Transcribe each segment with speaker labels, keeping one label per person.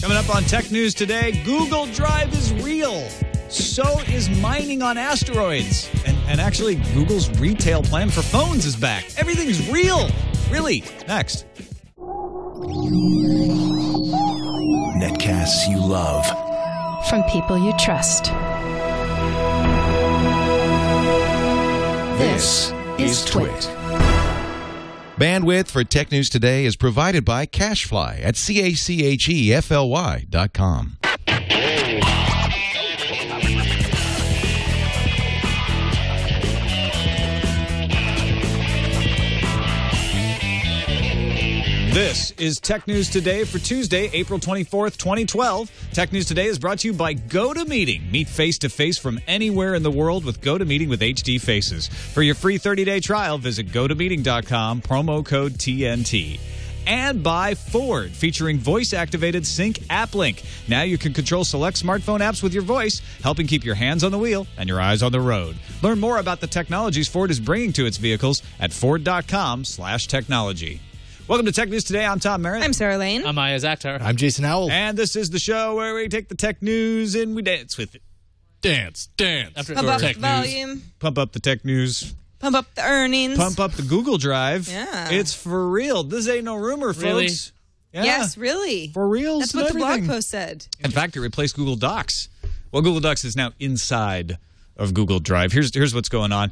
Speaker 1: Coming up on Tech News today, Google Drive is real. So is mining on asteroids. And actually, Google's retail plan for phones is back. Everything's real. Really. Next.
Speaker 2: Netcasts you love.
Speaker 3: From people you trust.
Speaker 2: This is TWiT.
Speaker 4: Bandwidth for Tech News Today is provided by Cachefly at CACHEFLY.com.
Speaker 1: This is Tech News Today for Tuesday, April 24th, 2012. Tech News Today is brought to you by GoToMeeting. Meet face-to-face from anywhere in the world with GoToMeeting with HD Faces. For your free 30-day trial, visit GoToMeeting.com, promo code TNT. And by Ford, featuring voice-activated Sync App Link. Now you can control select smartphone apps with your voice, helping keep your hands on the wheel and your eyes on the road. Learn more about the technologies Ford is bringing to its vehicles at Ford.com/technology. Welcome to Tech News Today. I'm Tom Merritt.
Speaker 5: I'm Sarah Lane.
Speaker 6: I'm Iyaz Akhtar.
Speaker 7: I'm Jason Howell.
Speaker 1: And this is the show where we take the tech news and we dance with it.
Speaker 7: Dance.
Speaker 5: Pump up the volume.
Speaker 1: Pump up the tech news.
Speaker 5: Pump up the earnings.
Speaker 1: Pump up the Google Drive.
Speaker 5: Yeah.
Speaker 1: It's for real. This ain't no rumor,
Speaker 6: Really?
Speaker 1: folks. Yeah.
Speaker 5: Yes, really.
Speaker 1: For real.
Speaker 5: That's what the blog post said.
Speaker 1: In fact, it replaced Google Docs. Well, Google Docs is now inside of Google Drive. Here's what's going on.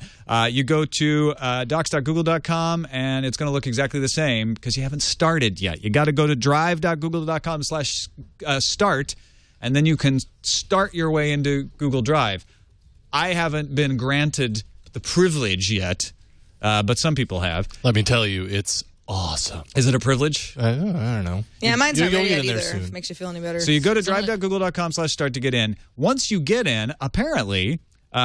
Speaker 1: You go to docs.google.com, and it's going to look exactly the same because you haven't started yet. You got to go to drive.google.com/start, and then you can start your way into Google Drive. I haven't been granted the privilege yet, but some people have.
Speaker 7: Let me tell you, it's awesome.
Speaker 1: Is it a privilege?
Speaker 7: I don't know.
Speaker 5: Yeah, mine's not ready yet
Speaker 7: get in
Speaker 5: either.
Speaker 7: there soon.
Speaker 5: If it makes you feel any better.
Speaker 1: So you go to drive.google.com/start to get in. Once you get in, apparently,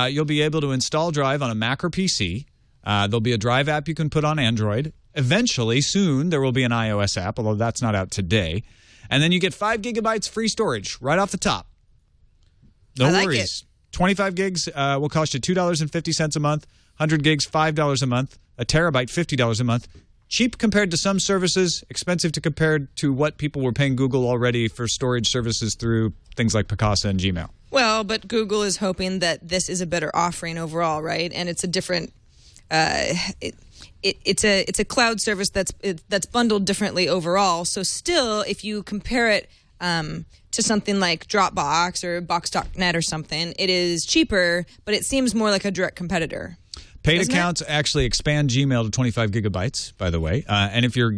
Speaker 1: you'll be able to install Drive on a Mac or PC. There'll be a Drive app you can put on Android. Eventually, soon, there will be an iOS app, although that's not out today. And then you get 5 gigabytes free storage right off the top. No
Speaker 5: I like
Speaker 1: worries. 25 gigs will cost you $2.50 a month. 100 gigs, $5 a month. A terabyte, $50 a month. Cheap compared to some services, expensive to compared to what people were paying Google already for storage services through things like Picasa and Gmail.
Speaker 5: Well, but Google is hoping that this is a better offering overall, right? And it's a different. It's a cloud service that's bundled differently overall. So still, if you compare it to something like Dropbox or Box.net or something, it is cheaper, but it seems more like a direct competitor.
Speaker 1: Paid accounts actually expand Gmail to 25 gigabytes, by the way. And if you're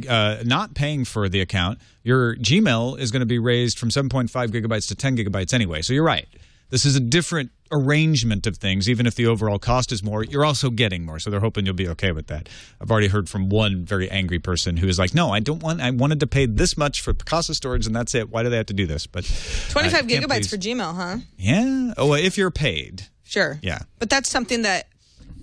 Speaker 1: not paying for the account, your Gmail is going to be raised from 7.5 gigabytes to 10 gigabytes anyway. So you're right. This is a different arrangement of things. Even if the overall cost is more, you're also getting more. So they're hoping you'll be okay with that. I've already heard from one very angry person who is like, no, I wanted to pay this much for Picasa storage and that's it. Why do they have to do this? But
Speaker 5: 25 gigabytes for Gmail, huh?
Speaker 1: Yeah. Oh, if you're paid.
Speaker 5: Sure.
Speaker 1: Yeah.
Speaker 5: But that's something that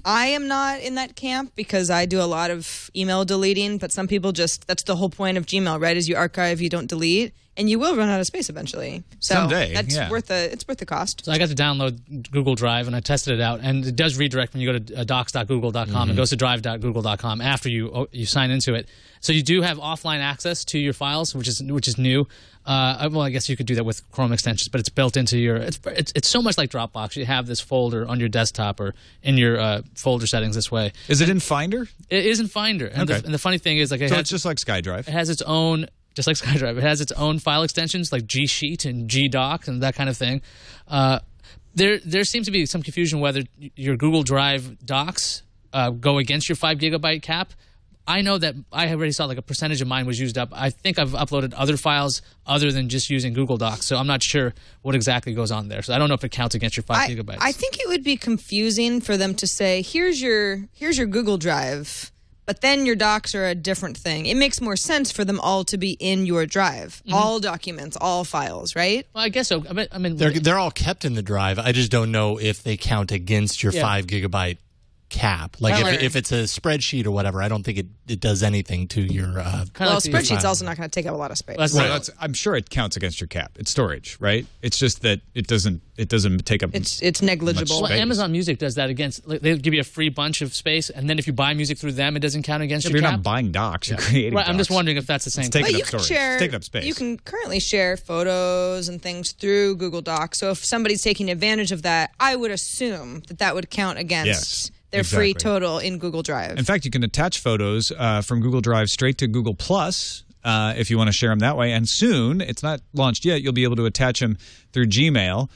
Speaker 5: I am not in that camp because I do a lot of email deleting, but some people that's the whole point of Gmail, right? Is you archive, you don't delete, and you will run out of space eventually. So
Speaker 1: someday,
Speaker 5: that's worth the cost.
Speaker 6: So I got to download Google Drive, and I tested it out, and it does redirect when you go to docs.google.com. It goes to drive.google.com after you sign into it. So you do have offline access to your files, which is new. Well, I guess you could do that with Chrome extensions, but it's built into your. It's so much like Dropbox. You have this folder on your desktop or in your folder settings this way.
Speaker 1: Is it in Finder?
Speaker 6: It is in Finder, and,
Speaker 1: okay.
Speaker 6: and the funny thing is, like,
Speaker 1: it's just like SkyDrive.
Speaker 6: It has its own. Just like SkyDrive, it has its own file extensions like G Sheet and GDoc and that kind of thing. There seems to be some confusion whether your Google Drive docs go against your 5 gigabyte cap. I know that I already saw like a percentage of mine was used up. I think I've uploaded other files other than just using Google Docs, so I'm not sure what exactly goes on there. So I don't know if it counts against your 5 gigabytes.
Speaker 5: I think it would be confusing for them to say, here's your Google Drive, but then your docs are a different thing. It makes more sense for them all to be in your drive. All documents, all files, right?
Speaker 6: Well, I guess so. I mean,
Speaker 7: They're all kept in the drive. I just don't know if they count against your 5 gigabyte cap. Like
Speaker 5: Well,
Speaker 7: if it's a spreadsheet or whatever, I don't think it does anything to your.
Speaker 5: Well, spreadsheet's also not going to take up a lot of space.
Speaker 1: I'm sure it counts against your cap. It's storage, right? It's just that it doesn't take up.
Speaker 5: It's negligible.
Speaker 6: Well, Amazon Music does that against. Like, they give you a free bunch of space, and then if you buy music through them, it doesn't count against your
Speaker 1: You're
Speaker 6: cap.
Speaker 1: not buying docs. You're creating.
Speaker 6: Right,
Speaker 1: docs.
Speaker 6: I'm just wondering if that's the same
Speaker 1: It's
Speaker 6: thing.
Speaker 1: taking
Speaker 5: But
Speaker 1: up
Speaker 5: you can
Speaker 1: storage.
Speaker 5: share.
Speaker 1: It's taking up space.
Speaker 5: You can currently share photos and things through Google Docs. So if somebody's taking advantage of that, I would assume that would count against
Speaker 1: Yes,
Speaker 5: their free
Speaker 1: exactly.
Speaker 5: total in Google Drive.
Speaker 1: In fact, you can attach photos from Google Drive straight to Google Plus if you want to share them that way. And soon, it's not launched yet, you'll be able to attach them through Gmail.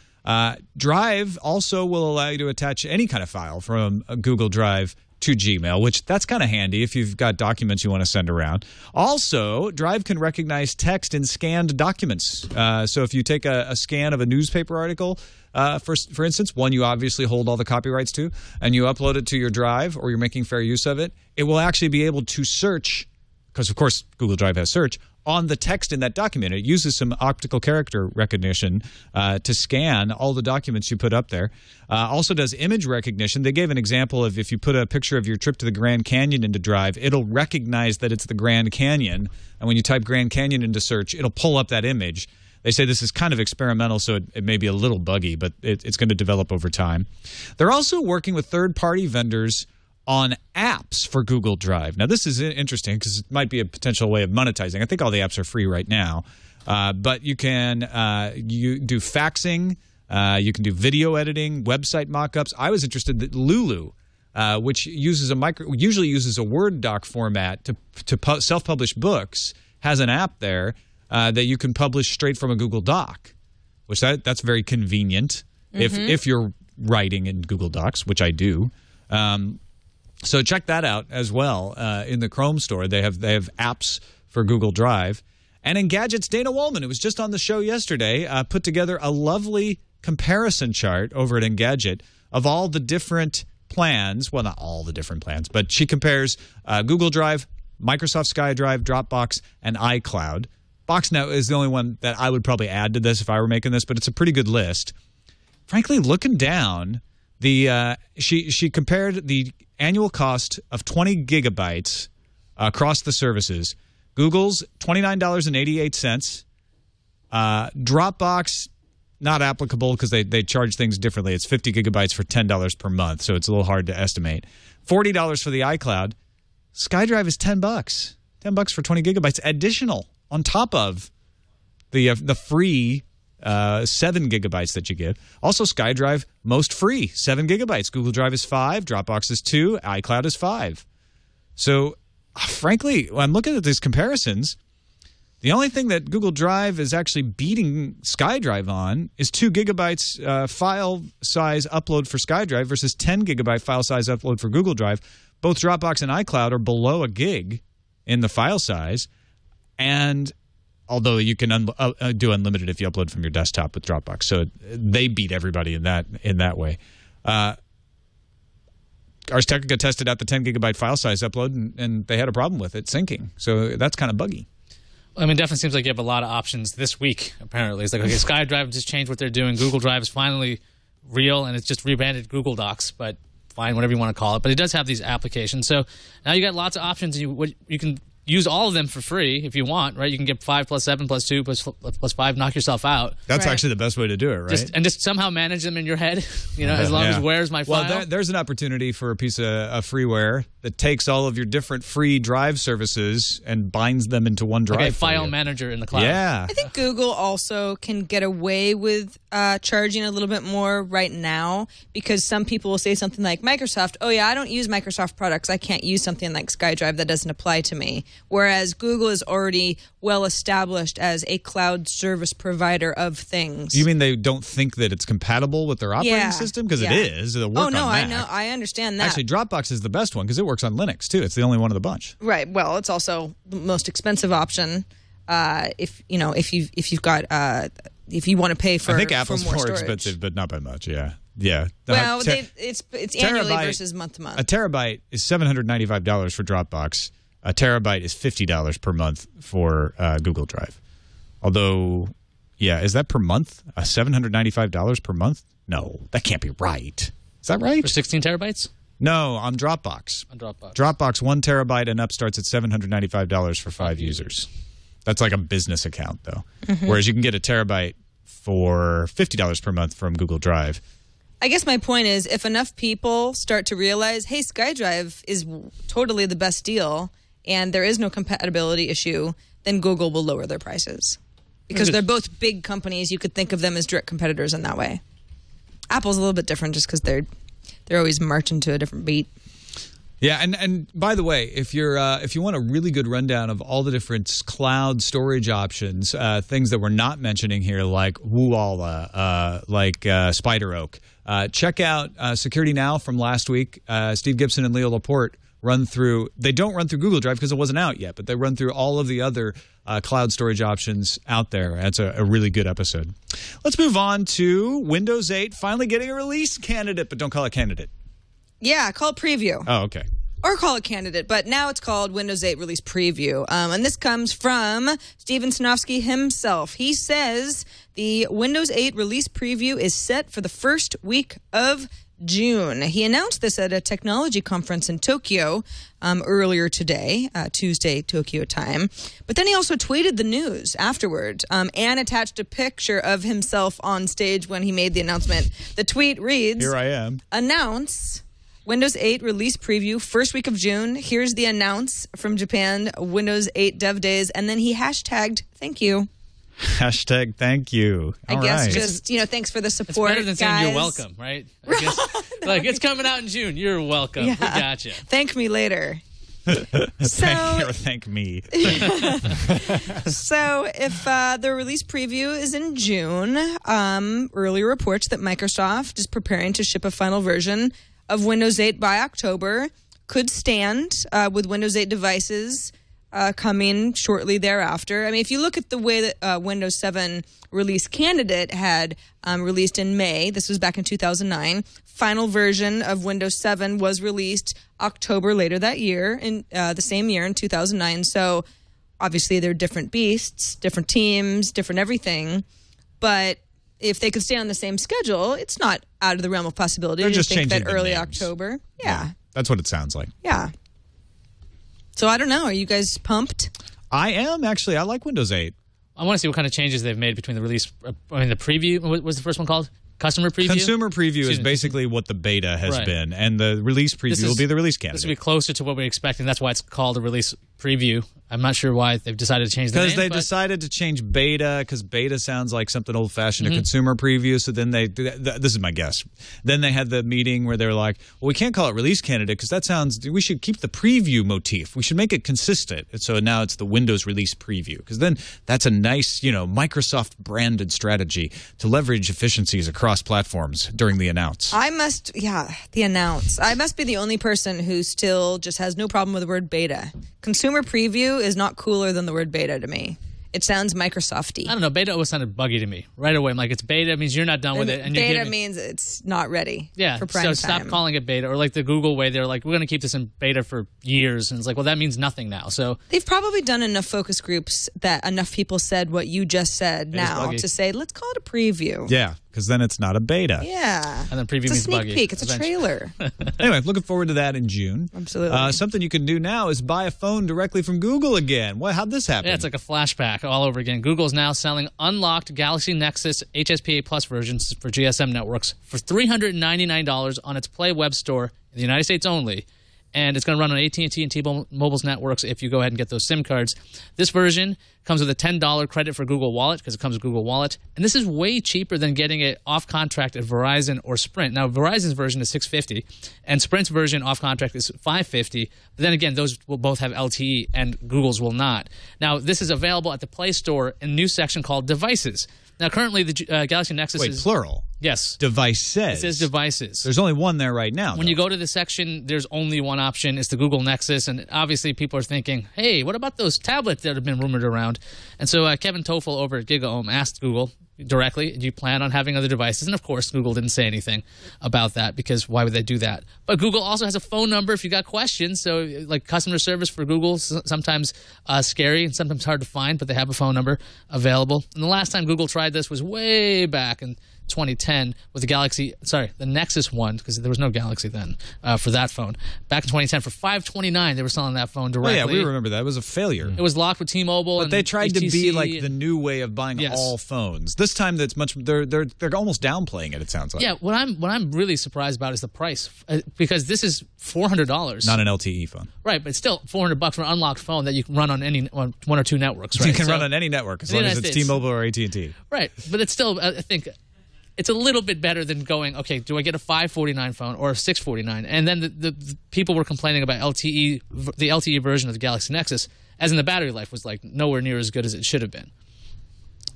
Speaker 1: Drive also will allow you to attach any kind of file from Google Drive to Gmail, which that's kind of handy if you've got documents you want to send around. Also, Drive can recognize text in scanned documents. So if you take a scan of a newspaper article, for instance, one you obviously hold all the copyrights to, and you upload it to your Drive or you're making fair use of it, it will actually be able to search, because of course Google Drive has search, on the text in that document. It uses some optical character recognition to scan all the documents you put up there. Also does image recognition. They gave an example of if you put a picture of your trip to the Grand Canyon into Drive, it'll recognize that it's the Grand Canyon. And when you type Grand Canyon into search, it'll pull up that image. They say this is kind of experimental, so it may be a little buggy, but it's going to develop over time. They're also working with third-party vendors on apps for Google Drive. Now, this is interesting because it might be a potential way of monetizing. I think all the apps are free right now. But you can you do faxing. You can do video editing, website mockups. I was interested that Lulu, which usually uses a Word doc format to self-publish books, has an app there that you can publish straight from a Google Doc, which that's very convenient if you're writing in Google Docs, which I do. So check that out as well in the Chrome store. They have apps for Google Drive. And Engadget's Dana Wollman, who was just on the show yesterday, put together a lovely comparison chart over at Engadget of all the different plans. Well, not all the different plans, but she compares Google Drive, Microsoft SkyDrive, Dropbox, and iCloud. BoxNet is the only one that I would probably add to this if I were making this, but it's a pretty good list. Frankly, looking down, she compared the annual cost of 20 gigabytes across the services. Google's $29.88. Dropbox, not applicable because they charge things differently. It's 50 gigabytes for $10 per month, so it's a little hard to estimate. $40 for the iCloud. SkyDrive is $10. $10 for 20 gigabytes additional on top of the free 7 gigabytes that you get. Also, SkyDrive, most free, 7 gigabytes. Google Drive is 5, Dropbox is 2, iCloud is 5. So, frankly, when I'm looking at these comparisons, the only thing that Google Drive is actually beating SkyDrive on is 2 gigabytes file size upload for SkyDrive versus 10 gigabyte file size upload for Google Drive. Both Dropbox and iCloud are below a gig in the file size, and although you can do unlimited if you upload from your desktop with Dropbox. So they beat everybody in that way. Ars Technica tested out the 10 gigabyte file size upload, and they had a problem with it syncing. So that's kind of buggy.
Speaker 6: I mean, it definitely seems like you have a lot of options this week, apparently. It's like, okay, SkyDrive just changed what they're doing. Google Drive is finally real, and it's just rebranded Google Docs, but fine, whatever you want to call it. But it does have these applications. So now you got lots of options. You can use all of them for free if you want, right? You can get 5 plus 7 plus 2 plus 5, knock yourself out.
Speaker 1: That's actually the best way to do it, right?
Speaker 6: Just somehow manage them in your head, as long as where's my file.
Speaker 1: Well, there's an opportunity for a piece of freeware that takes all of your different free drive services and binds them into one drive.
Speaker 6: Okay, file manager in the cloud.
Speaker 1: Yeah.
Speaker 5: I think Google also can get away with charging a little bit more right now because some people will say something like Microsoft, oh yeah, I don't use Microsoft products. I can't use something like SkyDrive. That doesn't apply to me. Whereas Google is already well established as a cloud service provider of things.
Speaker 1: You mean they don't think that it's compatible with their operating system? Because it is. It'll work on Mac.
Speaker 5: I know. I understand that.
Speaker 1: Actually, Dropbox is the best one because it works on Linux, too. It's the only one of the bunch.
Speaker 5: Right. Well, it's also the most expensive option if you want to pay for.
Speaker 1: I think Apple's
Speaker 5: more
Speaker 1: more
Speaker 5: storage.
Speaker 1: expensive, but not by much. Yeah.
Speaker 5: Well, it's annually versus month to month.
Speaker 1: A terabyte is $795 for Dropbox. A terabyte is $50 per month for Google Drive. Although, is that per month? $795 per month? No, that can't be right. Is that right?
Speaker 6: For 16 terabytes?
Speaker 1: No, on Dropbox.
Speaker 6: On Dropbox.
Speaker 1: Dropbox 1 terabyte and up starts at $795 for 5 users. That's like a business account, though. Whereas you can get a terabyte for $50 per month from Google Drive.
Speaker 5: I guess my point is, if enough people start to realize, hey, SkyDrive is totally the best deal, and there is no compatibility issue, then Google will lower their prices. Because they're both big companies. You could think of them as direct competitors in that way. Apple's a little bit different just because they're always marching to a different beat.
Speaker 1: Yeah, and by the way, if you want a really good rundown of all the different cloud storage options, things that we're not mentioning here, like Woala, like Spider Oak, check out Security Now from last week. Steve Gibson and Leo Laporte run through. They don't run through Google Drive because it wasn't out yet, but they run through all of the other cloud storage options out there. That's a really good episode. Let's move on to Windows 8 finally getting a release candidate, but don't call it candidate.
Speaker 5: Yeah, call it preview.
Speaker 1: Oh, okay.
Speaker 5: Or call it candidate, but now it's called Windows 8 Release Preview. And this comes from Steven Sinofsky himself. He says the Windows 8 Release Preview is set for the first week of June. He announced this at a technology conference in Tokyo earlier today, Tuesday, Tokyo time. But then he also tweeted the news afterward and attached a picture of himself on stage when he made the announcement. The tweet reads,
Speaker 1: "Here I am.
Speaker 5: Announce Windows 8 Release Preview, first week of June. Here's the announce from Japan, Windows 8 Dev Days." And then he hashtagged, "Thank you."
Speaker 1: Hashtag thank you.
Speaker 5: I guess just, thanks for the support,
Speaker 6: It's better than
Speaker 5: guys.
Speaker 6: saying you're welcome, right? I guess, like, it's coming out in June. You're welcome.
Speaker 5: Yeah.
Speaker 6: We gotcha.
Speaker 5: Thank me later.
Speaker 1: Thank me.
Speaker 5: So if the release preview is in June, earlier reports that Microsoft is preparing to ship a final version of Windows 8 by October could stand with Windows 8 devices coming shortly thereafter. I mean, if you look at the way that Windows 7 release candidate had released in May, this was back in 2009, final version of Windows 7 was released October later that year, in the same year in 2009. So obviously they're different beasts, different teams, different everything. But if they could stay on the same schedule, it's not out of the realm of possibility.
Speaker 1: They're
Speaker 5: to
Speaker 1: just
Speaker 5: think
Speaker 1: changing
Speaker 5: that
Speaker 1: the
Speaker 5: early
Speaker 1: names.
Speaker 5: October. Yeah.
Speaker 1: That's what it sounds like.
Speaker 5: Yeah. So I don't know. Are you guys pumped?
Speaker 1: I am, actually. I like Windows 8.
Speaker 6: I want to see what kind of changes they've made between the release. The preview. What was the first one called? Customer preview.
Speaker 1: Consumer preview
Speaker 6: Excuse
Speaker 1: is
Speaker 6: me.
Speaker 1: basically what the beta has
Speaker 6: Right.
Speaker 1: been, and the release preview will be the release
Speaker 6: This will be
Speaker 1: candidate.
Speaker 6: closer to what we're expecting. That's why it's called a release preview. I'm not sure why they've decided to change the name.
Speaker 1: Because they
Speaker 6: but
Speaker 1: decided to change beta, because beta sounds like something old-fashioned, a consumer preview. So then this is my guess. Then they had the meeting where they were like, well, we can't call it release candidate because that sounds, we should keep the preview motif. We should make it consistent. And so now it's the Windows release preview, because then that's a nice, Microsoft branded strategy to leverage efficiencies across platforms during the announce.
Speaker 5: The announce. I must be the only person who still just has no problem with the word beta. Consumer preview is not cooler than the word beta to me. It sounds Microsofty.
Speaker 6: I don't know. Beta always sounded buggy to me. Right away, I'm like, it's beta. It means you're not done with it. And you're
Speaker 5: beta
Speaker 6: giving-
Speaker 5: means it's not ready
Speaker 6: Yeah,
Speaker 5: for prime
Speaker 6: so
Speaker 5: time.
Speaker 6: stop calling it beta. Or like the Google way, they're like, we're going to keep this in beta for years. And it's like, well, that means nothing now. So
Speaker 5: They've probably done enough focus groups that enough people said what you just said now
Speaker 6: buggy.
Speaker 5: to say, let's call it a preview.
Speaker 1: Yeah, because then it's not a beta.
Speaker 5: Yeah.
Speaker 6: And then preview
Speaker 5: it's a
Speaker 6: means
Speaker 5: sneak
Speaker 6: buggy
Speaker 5: peek. It's
Speaker 6: eventually.
Speaker 5: a trailer.
Speaker 1: Anyway, looking forward to that in June.
Speaker 5: Absolutely.
Speaker 1: Something you can do now is buy a phone directly from Google again. How'd this happen?
Speaker 6: Yeah, it's like a flashback all over again. Google's now selling unlocked Galaxy Nexus HSPA Plus versions for GSM networks for $399 on its Play web store in the United States only. And it's going to run on AT&T and T-Mobile's networks if you go ahead and get those SIM cards. This version comes with a $10 credit for Google Wallet because it comes with Google Wallet. And this is way cheaper than getting it off contract at Verizon or Sprint. Now, Verizon's version is $650, and Sprint's version off contract is $550. But then again, those will both have LTE, and Google's will not. Now, this is available at the Play Store in a new section called Devices. Now, currently, the Galaxy Nexus
Speaker 1: Wait,
Speaker 6: is...
Speaker 1: plural.
Speaker 6: Yes.
Speaker 1: Devices.
Speaker 6: It says devices.
Speaker 1: There's only one there right now.
Speaker 6: When you go to the section, there's only one option. It's the Google Nexus. And obviously, people are thinking, hey, what about those tablets that have been rumored around? And so Kevin Toffel over at GigaOM asked Google directly, do you plan on having other devices? And of course, Google didn't say anything about that because why would they do that? But Google also has a phone number if you got questions. So like customer service for Google, sometimes scary and sometimes hard to find, but they have a phone number available. And the last time Google tried this was way back in 2010 with the Nexus one, because there was no Galaxy then for that phone. Back in 2010 for $529, they were selling that phone directly.
Speaker 1: Oh yeah, we remember that. It was a failure.
Speaker 6: It was locked with T-Mobile,
Speaker 1: but
Speaker 6: and
Speaker 1: they tried to be
Speaker 6: HTC
Speaker 1: like the new way of buying all phones. This time, that's much. They're almost downplaying it. It sounds like.
Speaker 6: Yeah, what I'm really surprised about is the price, because this is $400.
Speaker 1: Not an LTE phone,
Speaker 6: right? But still $400 for an unlocked phone that you can run on any one or two networks. Right?
Speaker 1: You can run on any network as long as it's T-Mobile or AT&T.
Speaker 6: Right, but it's still, I think, it's a little bit better than going, okay, do I get a $549 phone or a $649? And then the people were complaining about the LTE version of the Galaxy Nexus, as in the battery life was like nowhere near as good as it should have been.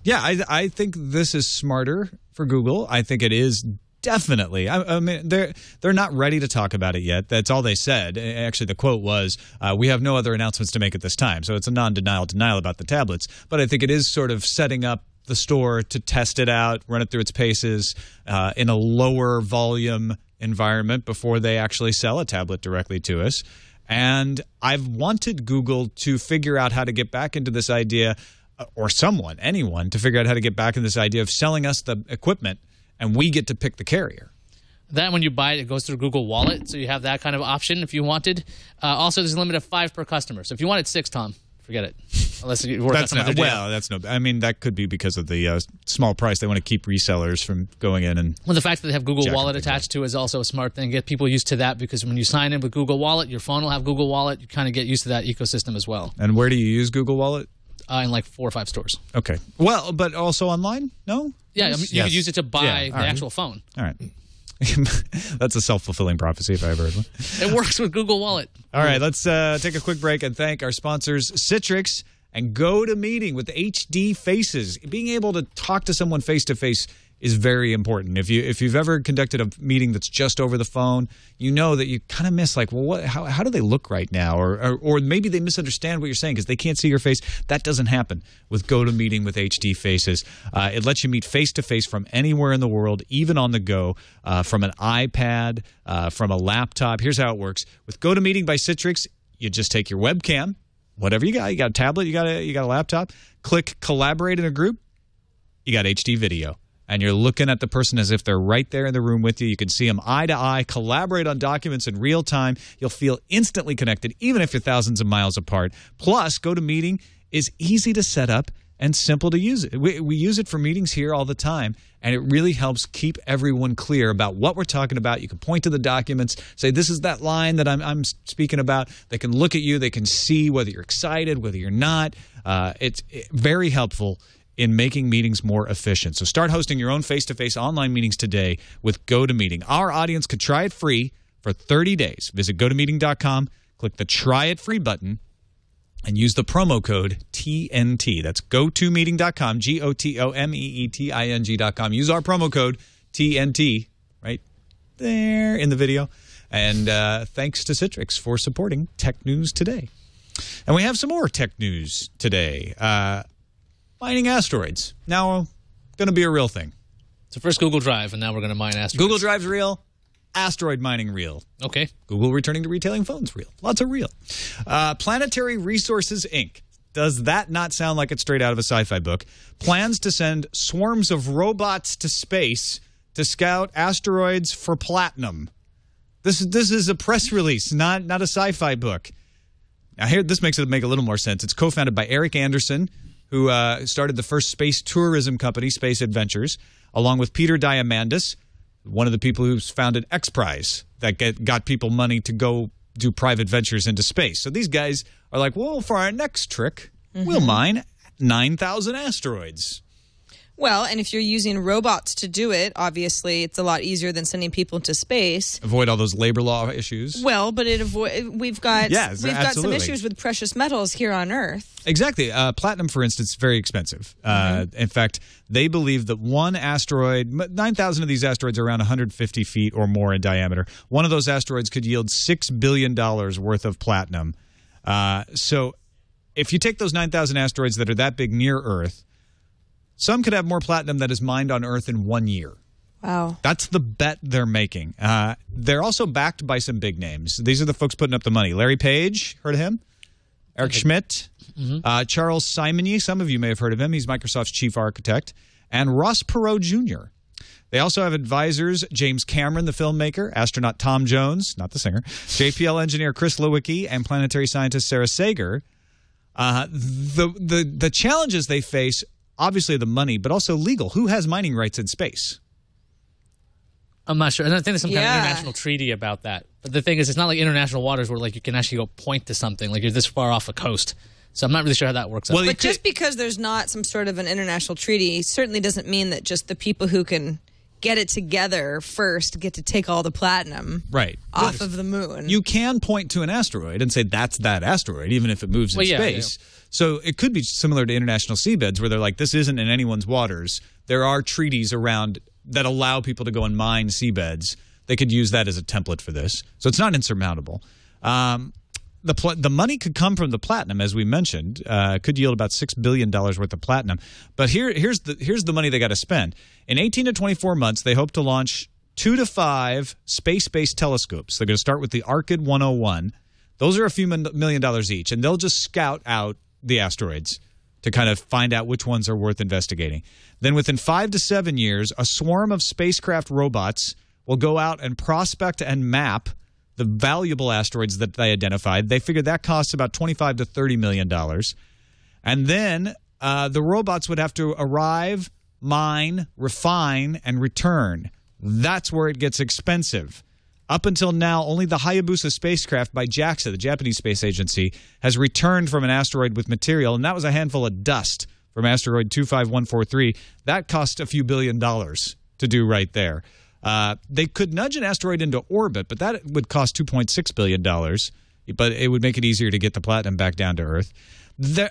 Speaker 1: Yeah, I think this is smarter for Google. I think it is definitely. I mean, they're not ready to talk about it yet. That's all they said. Actually, the quote was, "We have no other announcements to make at this time." So it's a non-denial denial about the tablets. But I think it is sort of setting up the store to test it out, run it through its paces in a lower volume environment before they actually sell a tablet directly to us. And I've wanted Google to figure out how to get back into this idea, or anyone, to figure out how to get back into this idea of selling us the equipment and we get to pick the carrier.
Speaker 6: That when you buy it, it goes through Google Wallet, so you have that kind of option if you wanted. Also, there's a limit of 5 per customer. So if you wanted 6, Tom, forget it. Unless you work out some other deal.
Speaker 1: Well, that's no. I mean, that could be because of the small price. They want to keep resellers from going in and.
Speaker 6: Well, the fact that they have Google Wallet attached to is also a smart thing. Get people used to that, because when you sign in with Google Wallet, your phone will have Google Wallet. You kind of get used to that ecosystem as well.
Speaker 1: And where do you use Google Wallet?
Speaker 6: In like 4 or 5 stores.
Speaker 1: Okay. Well, but also online? No?
Speaker 6: Yeah, I mean, you could use it to buy the actual phone.
Speaker 1: All right. That's a self-fulfilling prophecy if I ever heard one.
Speaker 6: It works with Google Wallet.
Speaker 1: All right, let's take a quick break and thank our sponsors, Citrix and GoToMeeting with HD Faces. Being able to talk to someone face-to-face is very important. If you've ever conducted a meeting that's just over the phone, you know that you kind of miss, like, well, how do they look right now? Or maybe they misunderstand what you're saying because they can't see your face. That doesn't happen with GoToMeeting with HD Faces. It lets you meet face-to-face from anywhere in the world, even on the go, from an iPad, from a laptop. Here's how it works. With GoToMeeting by Citrix, you just take your webcam, whatever you got. You got a tablet, you got a laptop. Click Collaborate in a group. You got HD video. And you're looking at the person as if they're right there in the room with you. You can see them eye to eye, collaborate on documents in real time. You'll feel instantly connected, even if you're thousands of miles apart. Plus, GoToMeeting is easy to set up and simple to use. We use it for meetings here all the time, and it really helps keep everyone clear about what we're talking about. You can point to the documents, say, this is that line that I'm speaking about. They can look at you. They can see whether you're excited, whether you're not. It's very helpful in making meetings more efficient. So start hosting your own face-to-face online meetings today with GoToMeeting. Our audience could try it free for 30 days. Visit GoToMeeting.com, click the Try It Free button, and use the promo code TNT. That's GoToMeeting.com, GoToMeeting.com. Use our promo code TNT right there in the video. And thanks to Citrix for supporting Tech News Today. And we have some more tech news today. Mining asteroids. Now going to be a real thing.
Speaker 6: So first Google Drive, and now we're going to mine asteroids.
Speaker 1: Google Drive's real. Asteroid mining real.
Speaker 6: Okay.
Speaker 1: Google returning to retailing phones real. Lots of real. Planetary Resources, Inc. Does that not sound like it's straight out of a sci-fi book? Plans to send swarms of robots to space to scout asteroids for platinum. This is a press release, not a sci-fi book. Now here, this makes it make a little more sense. It's co-founded by Eric Anderson, who started the first space tourism company, Space Adventures, along with Peter Diamandis, one of the people who's founded X Prize, that got people money to go do private ventures into space. So these guys are like, well, for our next trick, we'll mine 9,000 asteroids.
Speaker 5: Well, and if you're using robots to do it, obviously it's a lot easier than sending people to space.
Speaker 1: Avoid all those labor law issues.
Speaker 5: Well, but we've got some issues with precious metals here on Earth.
Speaker 1: Exactly. Platinum, for instance, is very expensive. In fact, they believe that one asteroid, 9,000 of these asteroids are around 150 feet or more in diameter. One of those asteroids could yield $6 billion worth of platinum. So if you take those 9,000 asteroids that are that big near Earth, some could have more platinum that is mined on Earth in 1 year.
Speaker 5: Wow.
Speaker 1: That's the bet they're making. They're also backed by some big names. These are the folks putting up the money. Larry Page, heard of him? Eric Schmidt. Charles Simonyi, some of you may have heard of him. He's Microsoft's chief architect. And Ross Perot Jr. They also have advisors James Cameron, the filmmaker, astronaut Tom Jones, not the singer, JPL engineer Chris Lewicki, and planetary scientist Sarah Sager. The challenges they face, obviously the money, but also legal. Who has mining rights in space?
Speaker 6: I'm not sure. I think there's some kind of international treaty about that. But the thing is, it's not like international waters where like you can actually go point to something. Like you're this far off a coast. So I'm not really sure how that works out.
Speaker 5: But just because there's not some sort of an international treaty certainly doesn't mean that just the people who can get it together first get to take all the platinum off of the moon.
Speaker 1: You can point to an asteroid and say that's that asteroid, even if it moves in space. Yeah. So it could be similar to international seabeds where they're like, this isn't in anyone's waters. There are treaties around that allow people to go and mine seabeds. They could use that as a template for this. So it's not insurmountable. The money could come from the platinum, as we mentioned. Could yield about $6 billion worth of platinum. But here's the money they got to spend. In 18 to 24 months, they hope to launch 2 to 5 space-based telescopes. They're going to start with the Arcad 101. Those are a few $1 million each, and they'll just scout out the asteroids to kind of find out which ones are worth investigating. Then within 5 to 7 years, a swarm of spacecraft robots will go out and prospect and map the valuable asteroids that they identified. They figured that costs about $25 to $30 million. And then the robots would have to arrive, mine, refine, and return. That's where it gets expensive. Up until now, only the Hayabusa spacecraft by JAXA, the Japanese space agency, has returned from an asteroid with material, and that was a handful of dust from asteroid 25143. That cost a few $1 billion to do right there. They could nudge an asteroid into orbit, but that would cost $2.6 billion. But it would make it easier to get the platinum back down to Earth.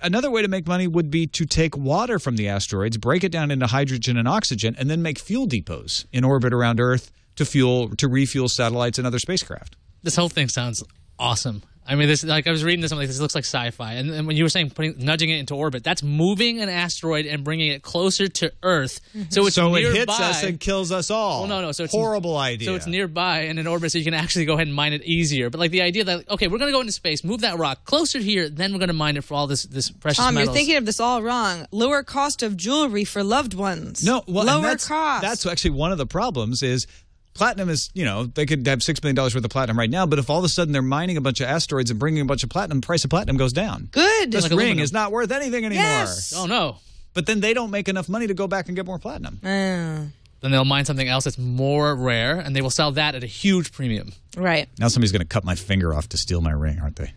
Speaker 1: Another way to make money would be to take water from the asteroids, break it down into hydrogen and oxygen, and then make fuel depots in orbit around Earth to refuel satellites and other spacecraft.
Speaker 6: This whole thing sounds awesome. I mean, I was reading this, I'm like, this looks like sci-fi. And when you were saying nudging it into orbit, that's moving an asteroid and bringing it closer to Earth. So it's nearby.
Speaker 1: It hits us and kills us all.
Speaker 6: Well, no. So it's
Speaker 1: horrible idea.
Speaker 6: So it's nearby and in orbit, so you can actually go ahead and mine it easier. But like the idea that, okay, we're going to go into space, move that rock closer here, then we're going to mine it for all this precious metals.
Speaker 5: You're thinking of this all wrong. Lower cost of jewelry for loved ones.
Speaker 1: No, well,
Speaker 5: lower cost.
Speaker 1: That's actually one of the problems is platinum is, they could have $6 billion worth of platinum right now, but if all of a sudden they're mining a bunch of asteroids and bringing a bunch of platinum, the price of platinum goes down.
Speaker 5: Good.
Speaker 1: This ring is not worth anything anymore.
Speaker 5: Yes.
Speaker 6: Oh, no.
Speaker 1: But then they don't make enough money to go back and get more platinum.
Speaker 6: Then they'll mine something else that's more rare, and they will sell that at a huge premium.
Speaker 5: Right.
Speaker 1: Now somebody's going to cut my finger off to steal my ring, aren't they?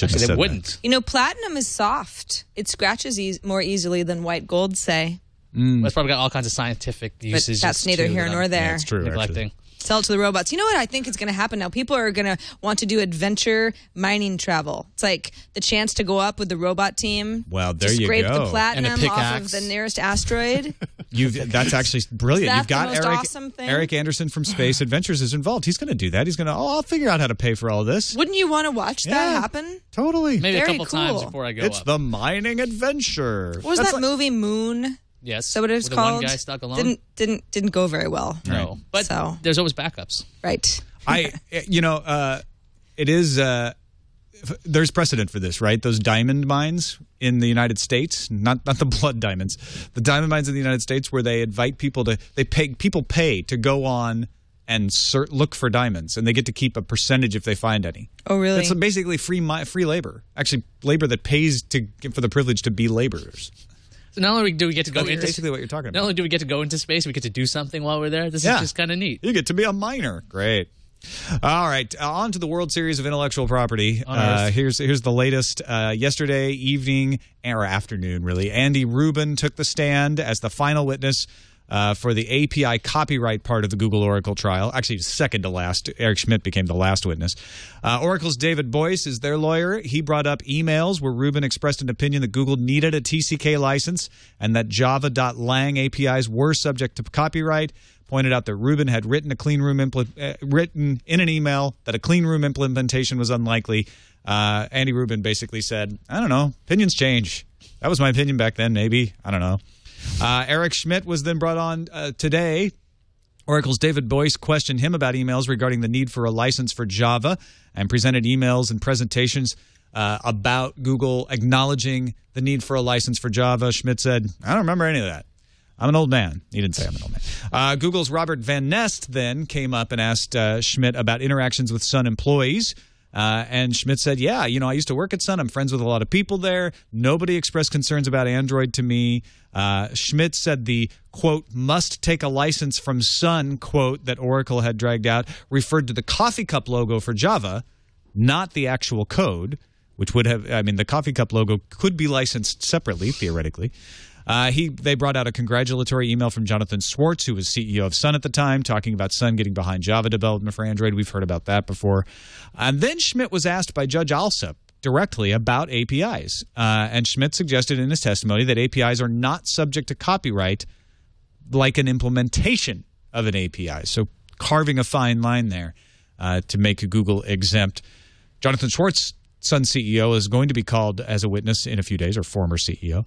Speaker 6: Actually, they wouldn't.
Speaker 1: That.
Speaker 5: Platinum is soft. It scratches more easily than white gold, say.
Speaker 6: It's probably got all kinds of scientific usages.
Speaker 5: But that's neither here nor there.
Speaker 1: Yeah, that's true,
Speaker 6: neglecting.
Speaker 5: Sell it to the robots. You know what I think is going to happen now? People are going to want to do adventure mining travel. It's like the chance to go up with the robot team.
Speaker 1: Well, there you
Speaker 5: scrape
Speaker 1: go.
Speaker 5: the platinum off of the nearest asteroid.
Speaker 1: That's actually brilliant.
Speaker 5: You've
Speaker 1: got
Speaker 5: the most awesome thing?
Speaker 1: Eric Anderson from Space Adventures is involved. He's going to do that. He's going to, I'll figure out how to pay for all this.
Speaker 5: Wouldn't you want to watch that happen?
Speaker 1: Totally.
Speaker 6: Maybe
Speaker 5: Very
Speaker 6: a couple times before I go
Speaker 1: It's
Speaker 6: up.
Speaker 1: the mining adventure.
Speaker 5: What was that movie, Moon?
Speaker 6: Yes.
Speaker 5: So what it was
Speaker 6: with
Speaker 5: called?
Speaker 6: One guy stuck alone?
Speaker 5: Didn't go very well.
Speaker 6: No. But there's always backups.
Speaker 5: Right.
Speaker 1: It is, there's precedent for this, right? Those diamond mines in the United States, not the blood diamonds, the diamond mines in the United States where they invite people people pay to go on and look for diamonds, and they get to keep a percentage if they find any.
Speaker 5: Oh, really?
Speaker 1: It's basically free labor. Actually, labor that pays for the privilege to be laborers.
Speaker 6: So not only do we get to go into
Speaker 1: basically what you're talking about.
Speaker 6: Not only do we get to go into space, we get to do something while we're there. This is just kind of neat.
Speaker 1: You get to be a miner. Great. All right, on to the World Series of Intellectual Property. Here's the latest. Yesterday evening or afternoon, really, Andy Rubin took the stand as the final witness for the API copyright part of the Google Oracle trial. Actually, second to last. Eric Schmidt became the last witness. Oracle's David Boyce is their lawyer. He brought up emails where Rubin expressed an opinion that Google needed a TCK license and that java.lang APIs were subject to copyright. Pointed out that Rubin had written written in an email that a clean room implementation was unlikely. Andy Rubin basically said, I don't know, opinions change. That was my opinion back then, maybe. I don't know. Eric Schmidt was then brought on today. Oracle's David Boyce questioned him about emails regarding the need for a license for Java and presented emails and presentations about Google acknowledging the need for a license for Java. Schmidt said, I don't remember any of that. I'm an old man. He didn't say I'm an old man. Google's Robert Van Nest then came up and asked Schmidt about interactions with Sun employees. And Schmidt said, yeah, I used to work at Sun. I'm friends with a lot of people there. Nobody expressed concerns about Android to me. Schmidt said the, quote, must take a license from Sun, quote, that Oracle had dragged out referred to the coffee cup logo for Java, not the actual code, which would have, the coffee cup logo could be licensed separately, theoretically. They brought out a congratulatory email from Jonathan Swartz, who was CEO of Sun at the time, talking about Sun getting behind Java development for Android. We've heard about that before. And then Schmidt was asked by Judge Alsup directly about APIs. And Schmidt suggested in his testimony that APIs are not subject to copyright like an implementation of an API. So carving a fine line there to make Google exempt. Jonathan Swartz, Sun CEO, is going to be called as a witness in a few days, or former CEO.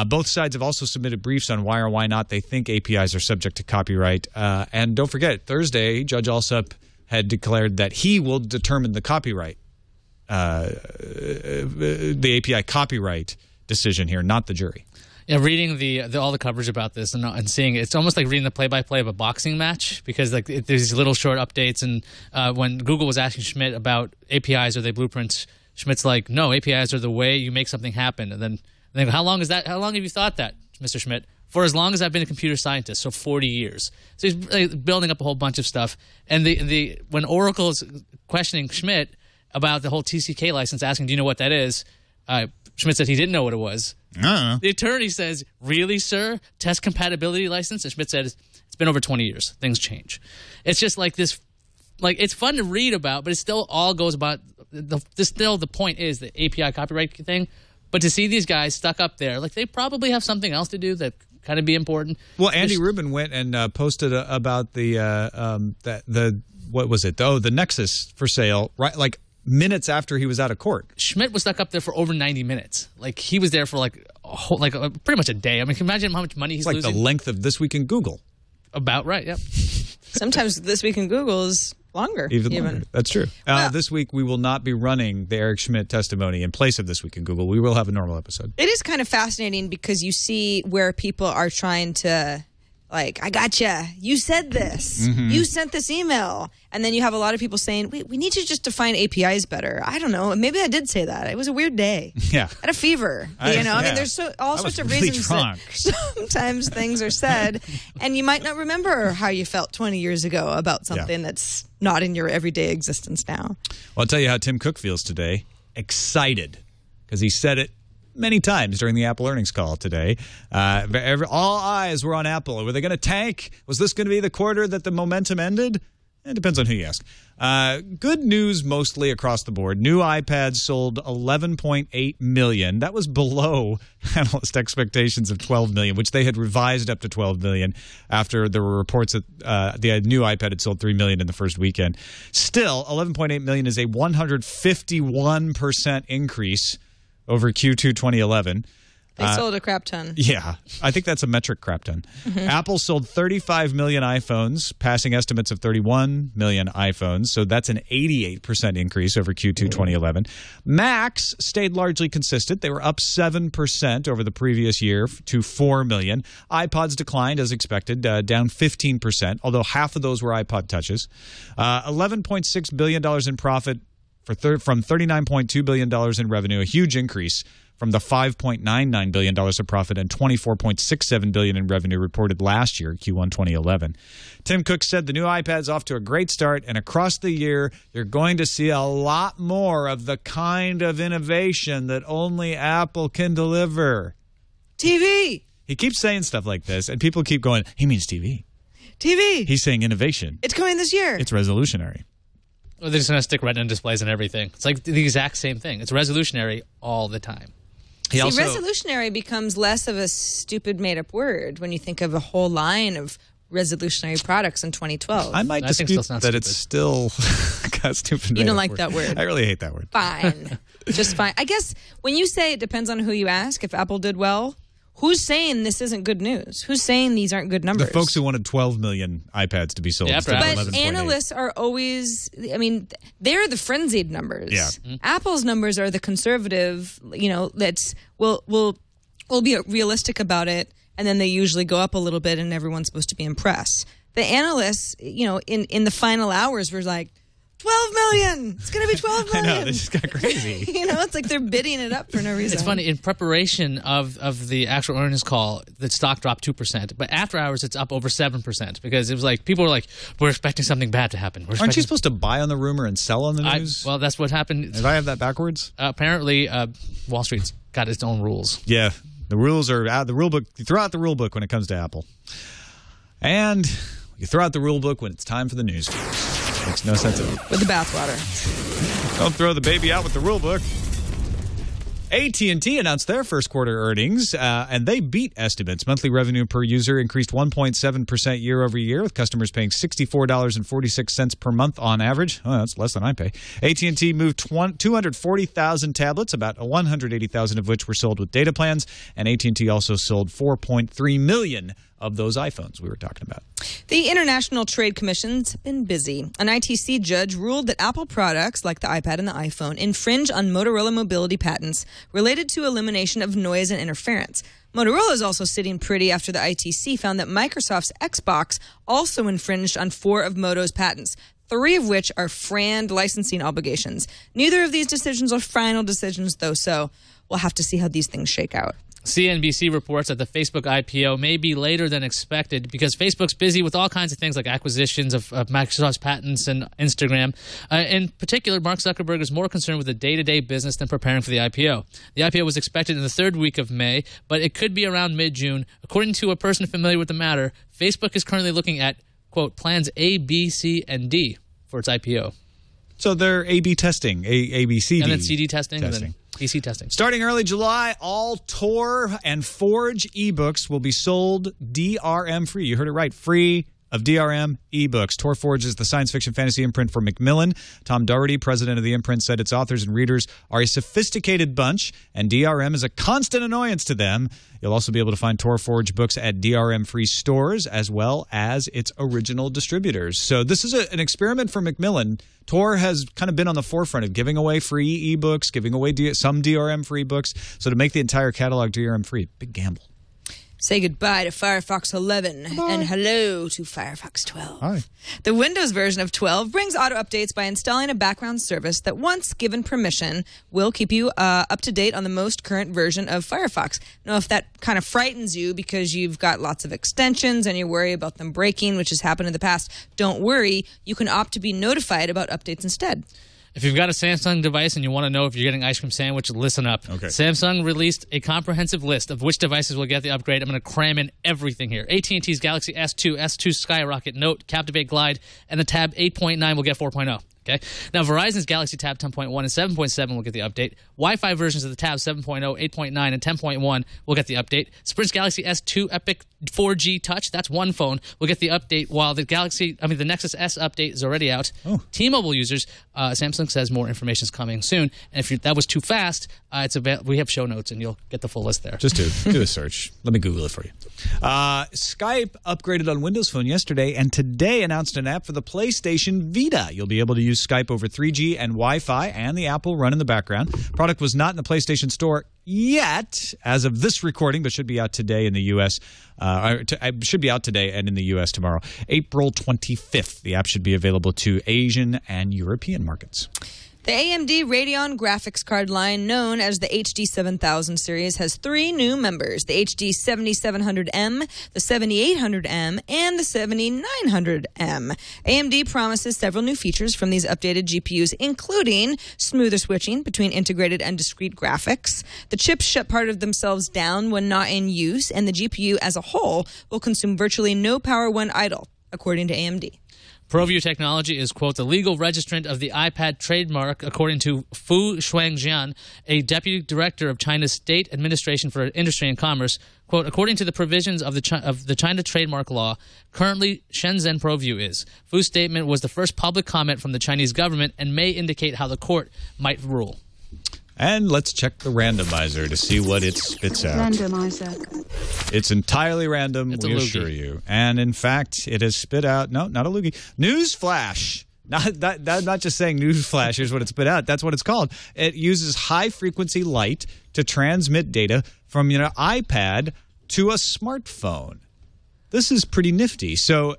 Speaker 1: Both sides have also submitted briefs on why or why not they think APIs are subject to copyright. And don't forget, Thursday, Judge Alsup had declared that he will determine the copyright, the API copyright decision here, not the jury.
Speaker 6: Yeah, reading all the coverage about this and seeing it, it's almost like reading the play-by-play of a boxing match, because there's these little short updates. And when Google was asking Schmidt about APIs, are they blueprints, Schmidt's like, no, APIs are the way you make something happen. And then they go, how long is that? How long have you thought that, Mr. Schmidt? For as long as I've been a computer scientist, so 40 years. So he's building up a whole bunch of stuff. And when Oracle is questioning Schmidt about the whole TCK license, asking, do you know what that is? Schmidt said he didn't know what it was. The attorney says, really, sir? Test compatibility license? And Schmidt said, it's been over 20 years. Things change. It's just like this. Like, it's fun to read about, but it still all goes about the point is the API copyright thing. But to see these guys stuck up there, like, they probably have something else to do that kind of be important.
Speaker 1: Well, Andy Rubin went and posted about the what was it? Oh, the Nexus for sale, right? Like minutes after he was out of court.
Speaker 6: Schmidt was stuck up there for over 90 minutes. Like, he was there for pretty much a day. I mean, can you imagine how much money he's
Speaker 1: losing?
Speaker 6: Like
Speaker 1: the length of This Week in Google.
Speaker 6: About right. Yep.
Speaker 5: Sometimes This Week in Google is longer.
Speaker 1: Even longer. That's true. Well, this week we will not be running the Eric Schmidt testimony in place of This Week in Google. We will have a normal episode.
Speaker 5: It is kind of fascinating because you see where people are trying to, like, I gotcha. You said this. Mm-hmm. You sent this email. And then you have a lot of people saying, we need you just to define APIs better. I don't know. Maybe I did say that. It was a weird day. Yeah. I had a fever. I mean, there's all sorts of reasons that sometimes things are said. And you might not remember how you felt 20 years ago about something that's not in your everyday existence now.
Speaker 1: Well, I'll tell you how Tim Cook feels today. Excited. Because he said it many times during the Apple earnings call today. All eyes were on Apple. Were they going to tank? Was this going to be the quarter that the momentum ended? It depends on who you ask. Good news mostly across the board. New iPads sold 11.8 million. That was below analyst expectations of 12 million, which they had revised up to 12 million after there were reports that the new iPad had sold 3 million in the first weekend. Still, 11.8 million is a 151% increase over Q2 2011.
Speaker 5: They sold a crap ton.
Speaker 1: Yeah, I think that's a metric crap ton. Mm-hmm. Apple sold 35 million iPhones, passing estimates of 31 million iPhones. So that's an 88% increase over Q2 2011. Macs stayed largely consistent. They were up 7% over the previous year to 4 million. iPods declined as expected, down 15%, although half of those were iPod Touches. $11.6 billion in profit from $39.2 billion in revenue, a huge increase from the $5.99 billion of profit and $24.67 billion in revenue reported last year, Q1 2011. Tim Cook said the new iPad's off to a great start, and across the year, you're going to see a lot more of the kind of innovation that only Apple can deliver.
Speaker 5: TV!
Speaker 1: He keeps saying stuff like this, and people keep going, he means TV.
Speaker 5: TV!
Speaker 1: He's saying innovation.
Speaker 5: It's coming this year.
Speaker 1: It's revolutionary.
Speaker 6: Well, they're just going to stick Retina displays and everything. It's like the exact same thing. It's revolutionary all the time.
Speaker 5: Resolutionary becomes less of a stupid made-up word when you think of a whole line of resolutionary products in 2012.
Speaker 1: I might dispute that it's still got stupid.
Speaker 5: You don't like that word.
Speaker 1: I really hate that word.
Speaker 5: Fine. Just fine. I guess when you say it depends on who you ask, if Apple did well, who's saying this isn't good news? Who's saying these aren't good numbers?
Speaker 1: The folks who wanted 12 million iPads to be sold.
Speaker 6: Yeah,
Speaker 5: but analysts are always, they're the frenzied numbers.
Speaker 1: Yeah.
Speaker 5: Mm-hmm. Apple's numbers are the conservative, we'll be realistic about it and then they usually go up a little bit, and everyone's supposed to be impressed. The analysts, in the final hours were like, 12 million. It's going to be 12 million.
Speaker 1: I know, this just got crazy.
Speaker 5: It's like they're bidding it up for no reason.
Speaker 6: It's funny. In preparation of the actual earnings call, the stock dropped 2%. But after hours, it's up over 7% because it was like people were like, we're expecting something bad to happen.
Speaker 1: Aren't you supposed to buy on the rumor and sell on the news?
Speaker 6: Well, that's what happened.
Speaker 1: Did I have that backwards?
Speaker 6: Apparently, Wall Street's got its own rules.
Speaker 1: Yeah. The rules are out. The rule book. You throw out the rule book when it comes to Apple. And you throw out the rule book when it's time for the news. Makes no sense at all.
Speaker 5: With the bathwater.
Speaker 1: Don't throw the baby out with the rule book. AT&T announced their first quarter earnings, and they beat estimates. Monthly revenue per user increased 1.7% year over year, with customers paying $64.46 per month on average. Oh, that's less than I pay. AT&T moved 240,000 tablets, about 180,000 of which were sold with data plans, and AT&T also sold 4.3 million of those iPhones we were talking about.
Speaker 5: The International Trade Commission's been busy. An ITC judge ruled that Apple products like the iPad and the iPhone infringe on Motorola mobility patents related to elimination of noise and interference. Motorola is also sitting pretty after the ITC found that Microsoft's Xbox also infringed on 4 of Moto's patents, 3 of which are FRAND licensing obligations. Neither of these decisions are final decisions, though, so we'll have to see how these things shake out.
Speaker 6: CNBC reports that the Facebook IPO may be later than expected because Facebook's busy with all kinds of things like acquisitions of Microsoft's patents and Instagram. In particular, Mark Zuckerberg is more concerned with the day-to-day business than preparing for the IPO. The IPO was expected in the 3rd week of May, but it could be around mid-June. According to a person familiar with the matter, Facebook is currently looking at, quote, plans A, B, C, and D for its IPO.
Speaker 1: So they're A/B testing, A-B-C-D.
Speaker 6: And then CD testing. And then PC testing.
Speaker 1: Starting early July, all Tor and Forge ebooks will be sold DRM free. You heard it right, free of DRM ebooks. Tor Forge is the science fiction fantasy imprint for Macmillan. Tom Doherty, president of the imprint, said its authors and readers are a sophisticated bunch, and DRM is a constant annoyance to them. You'll also be able to find Tor Forge books at DRM-free stores as well as its original distributors. So this is an experiment for Macmillan. Tor has kind of been on the forefront of giving away free ebooks, giving away some DRM-free books. So to make the entire catalog DRM-free, big gamble.
Speaker 5: Say goodbye to Firefox 11 and hello to Firefox 12.
Speaker 1: Hi.
Speaker 5: The Windows version of 12 brings auto updates by installing a background service that, once given permission, will keep you up to date on the most current version of Firefox. Now, if that kind of frightens you because you've got lots of extensions and you worry about them breaking, which has happened in the past, don't worry. You can opt to be notified about updates instead.
Speaker 6: If you've got a Samsung device and you want to know if you're getting ice cream sandwich, listen up.
Speaker 1: Okay.
Speaker 6: Samsung released a comprehensive list of which devices will get the upgrade. I'm going to cram in everything here. AT&T's Galaxy S2, S2 Skyrocket, Note, Captivate Glide, and the Tab 8.9 will get 4.0. Okay. Now, Verizon's Galaxy Tab 10.1 and 7.7 will get the update. Wi-Fi versions of the Tab 7.0, 8.9, and 10.1 will get the update. Sprint's Galaxy S2 Epic 4G Touch, that's one phone, will get the update, while the Nexus S update is already out.
Speaker 1: Oh.
Speaker 6: T-Mobile users, Samsung says more information is coming soon. And if that was too fast, we have show notes, and you'll get the full list there.
Speaker 1: Just do a search. Let me Google it for you. Skype upgraded on Windows Phone yesterday, and today announced an app for the PlayStation Vita. You'll be able to use Skype over 3G and Wi-Fi, and the app will run in the background. Product was not in the PlayStation Store yet, as of this recording, but should be out today in the U.S. Should be out today and in the U.S. tomorrow, April 25th. The app should be available to Asian and European markets.
Speaker 5: The AMD Radeon graphics card line, known as the HD 7000 series, has 3 new members: the HD 7700M, the 7800M, and the 7900M. AMD promises several new features from these updated GPUs, including smoother switching between integrated and discrete graphics. The chips shut part of themselves down when not in use, and the GPU as a whole will consume virtually no power when idle, according to AMD.
Speaker 6: ProView Technology is, quote, the legal registrant of the iPad trademark, according to Fu Shuangjian, a deputy director of China's State Administration for Industry and Commerce. Quote, according to the provisions of the China trademark law, currently Shenzhen ProView is. Fu's statement was the first public comment from the Chinese government and may indicate how the court might rule.
Speaker 1: And let's check the randomizer to see what it spits out.
Speaker 2: Randomizer.
Speaker 1: It's entirely random, we assure you. And in fact, it has spit out, no, not a loogie, Newsflash. Not just saying Newsflash, here's what it spit out. That's what it's called. It uses high-frequency light to transmit data from your iPad to a smartphone. This is pretty nifty. So,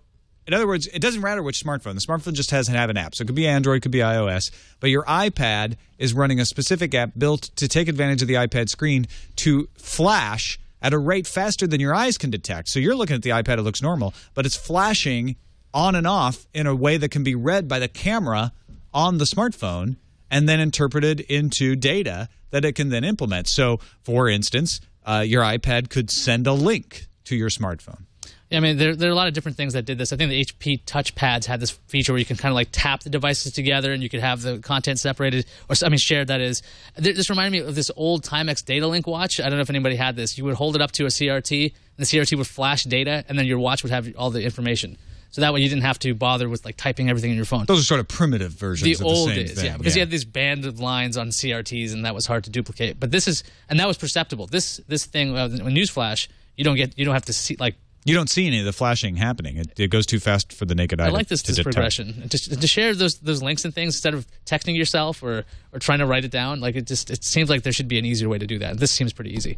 Speaker 1: in other words, it doesn't matter which smartphone. The smartphone just has an app. So it could be Android, it could be iOS. But your iPad is running a specific app built to take advantage of the iPad screen to flash at a rate faster than your eyes can detect. So you're looking at the iPad, it looks normal, but it's flashing on and off in a way that can be read by the camera on the smartphone and then interpreted into data that it can then implement. So, for instance, your iPad could send a link to your smartphone.
Speaker 6: Yeah, I mean, there are a lot of different things that did this. I think the HP touchpads had this feature where you can kind of like tap the devices together and you could have the content separated, or shared, that is. This reminded me of this old Timex data link watch. I don't know if anybody had this. You would hold it up to a CRT, and the CRT would flash data, and then your watch would have all the information. So that way you didn't have to bother with like typing everything in your phone.
Speaker 1: Those are sort of primitive versions of the same thing.
Speaker 6: Yeah, because you had these banded lines on CRTs, and that was hard to duplicate. But this is, and that was perceptible. This thing, when Newsflash, you don't have to see like.
Speaker 1: You don't see any of the flashing happening. It goes too fast for the naked eye.
Speaker 6: I like this progression. To share those links and things instead of texting yourself or trying to write it down. Like it seems like there should be an easier way to do that. This seems pretty easy.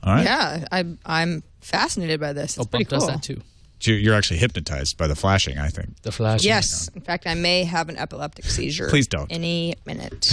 Speaker 1: All right.
Speaker 5: Yeah, I'm fascinated by this. It's pretty
Speaker 6: Bump
Speaker 5: cool.
Speaker 6: does that too.
Speaker 1: You're actually hypnotized by the flashing, I think.
Speaker 6: The flashing.
Speaker 5: Yes. In fact, I may have an epileptic seizure.
Speaker 1: Please don't.
Speaker 5: Any minute.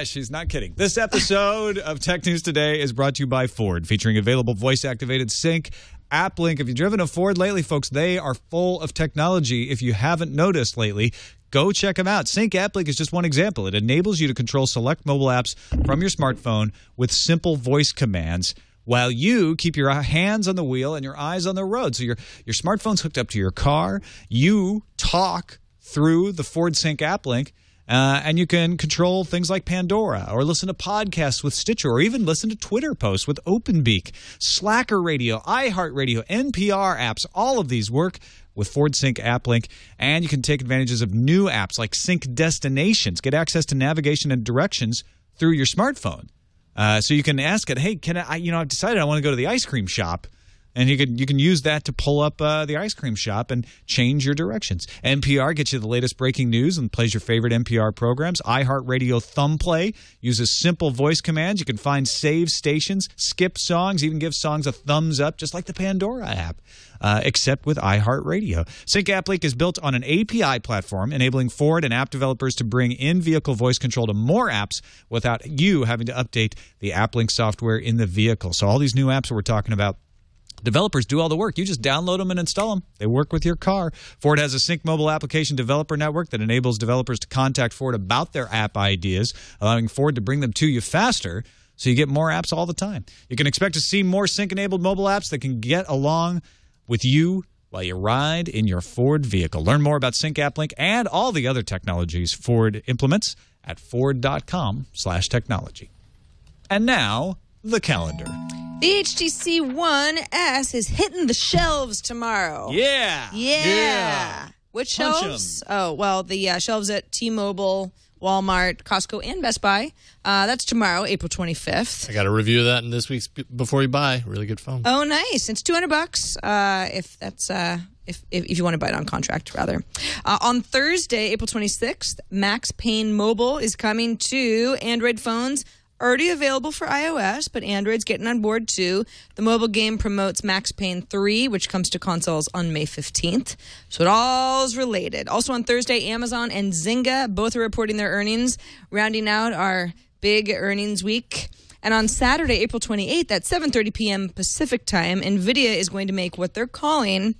Speaker 1: She's not kidding. This episode of Tech News Today is brought to you by Ford, featuring available voice-activated sync app link. If you've driven a Ford lately, folks, they are full of technology. If you haven't noticed lately, go check them out. Sync App Link is just one example. It enables you to control select mobile apps from your smartphone with simple voice commands, while you keep your hands on the wheel and your eyes on the road. So your smartphone's hooked up to your car. You talk through the Ford Sync App Link, and you can control things like Pandora or listen to podcasts with Stitcher or even listen to Twitter posts with OpenBeak, Slacker Radio, iHeartRadio, NPR apps. All of these work with Ford Sync App Link, and you can take advantages of new apps like Sync Destinations. Get access to navigation and directions through your smartphone. So you can ask it, hey, I've decided I want to go to the ice cream shop. And you can use that to pull up the ice cream shop and change your directions. NPR gets you the latest breaking news and plays your favorite NPR programs. iHeartRadio Thumbplay uses simple voice commands. You can find save stations, skip songs, even give songs a thumbs up, just like the Pandora app, except with iHeartRadio. Sync App Link is built on an API platform, enabling Ford and app developers to bring in-vehicle voice control to more apps without you having to update the App Link software in the vehicle. So all these new apps that we're talking about, developers do all the work. You just download them and install them. They work with your car. Ford has a Sync mobile application developer network that enables developers to contact Ford about their app ideas, allowing Ford to bring them to you faster so you get more apps all the time. You can expect to see more Sync-enabled mobile apps that can get along with you while you ride in your Ford vehicle. Learn more about Sync App Link and all the other technologies Ford implements at ford.com/technology. And now, the calendar.
Speaker 5: The HTC One S is hitting the shelves tomorrow.
Speaker 1: Yeah.
Speaker 5: Which
Speaker 1: Punch
Speaker 5: shelves? Oh, well, the shelves at T-Mobile, Walmart, Costco, and Best Buy. That's tomorrow, April 25th.
Speaker 7: I got a review of that in this week's Before You Buy. Really good phone.
Speaker 5: Oh, nice. It's $200 if that's if you want to buy it on contract, rather. On Thursday, April 26th, Max Payne Mobile is coming to Android phones. Already available for iOS, but Android's getting on board too. The mobile game promotes Max Payne 3, which comes to consoles on May 15th. So it all is related. Also on Thursday, Amazon and Zynga both are reporting their earnings, rounding out our big earnings week. And on Saturday, April 28th at 7:30 p.m. Pacific time, NVIDIA is going to make what they're calling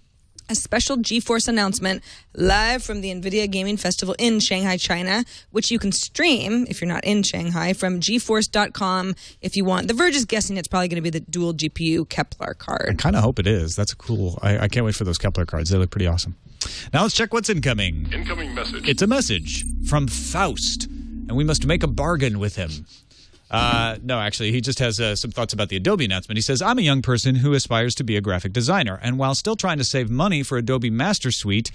Speaker 5: a special GeForce announcement live from the NVIDIA Gaming Festival in Shanghai, China, which you can stream, if you're not in Shanghai, from GeForce.com if you want. The Verge is guessing it's probably going to be the dual GPU Kepler card.
Speaker 1: I kind of hope it is. That's cool. I can't wait for those Kepler cards. They look pretty awesome. Now let's check what's incoming.
Speaker 2: Incoming message.
Speaker 1: It's a message from Faust, and we must make a bargain with him. No, actually, he just has some thoughts about the Adobe announcement. He says, I'm a young person who aspires to be a graphic designer, and while still trying to save money for Adobe Master Suite,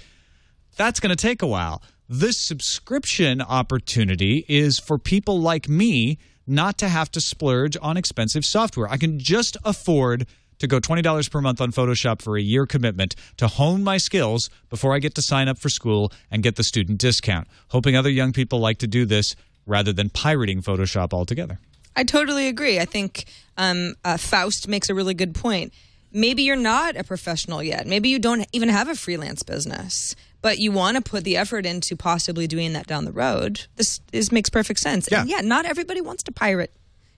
Speaker 1: that's going to take a while. This subscription opportunity is for people like me not to have to splurge on expensive software. I can just afford to go $20 per month on Photoshop for a year commitment to hone my skills before I get to sign up for school and get the student discount. Hoping other young people like to do this rather than pirating Photoshop altogether.
Speaker 5: I totally agree. I think Faust makes a really good point. Maybe you're not a professional yet. Maybe you don't even have a freelance business, but you want to put the effort into possibly doing that down the road. This makes perfect sense.
Speaker 1: Yeah.
Speaker 5: And not everybody wants to pirate.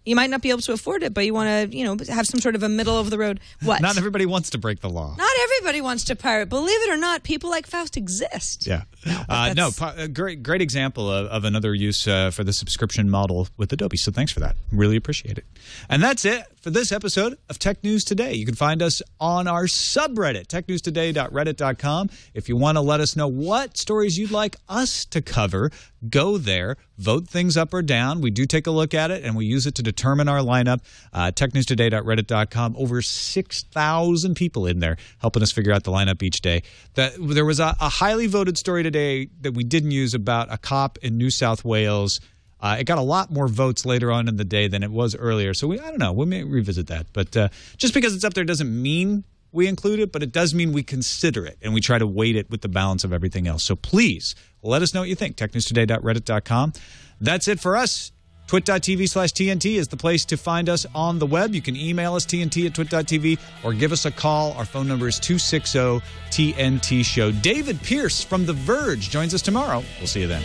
Speaker 5: You might not be able to afford it, but you want to, have some sort of a middle of the road. What?
Speaker 1: Not everybody wants to break the law.
Speaker 5: Not everybody wants to pirate. Believe it or not, people like Faust exist.
Speaker 1: Yeah. A great example of another use for the subscription model with Adobe. So thanks for that. Really appreciate it. And that's it for this episode of Tech News Today. You can find us on our subreddit, technewstoday.reddit.com. If you want to let us know what stories you'd like us to cover, go there, vote things up or down. We do take a look at it, and we use it to determine our lineup. Technewstoday.reddit.com. Over 6,000 people in there helping us figure out the lineup each day. There was a highly voted story today that we didn't use about a cop in New South Wales. It got a lot more votes later on in the day than it was earlier. So I don't know. We may revisit that. But just because it's up there doesn't mean we include it, but it does mean we consider it, and we try to weight it with the balance of everything else. So please let us know what you think. TechNewsToday.reddit.com. That's it for us. TWiT.tv/TNT is the place to find us on the web. You can email us, TNT@TWiT.tv, or give us a call. Our phone number is 260-TNT-SHOW. David Pierce from The Verge joins us tomorrow. We'll see you then.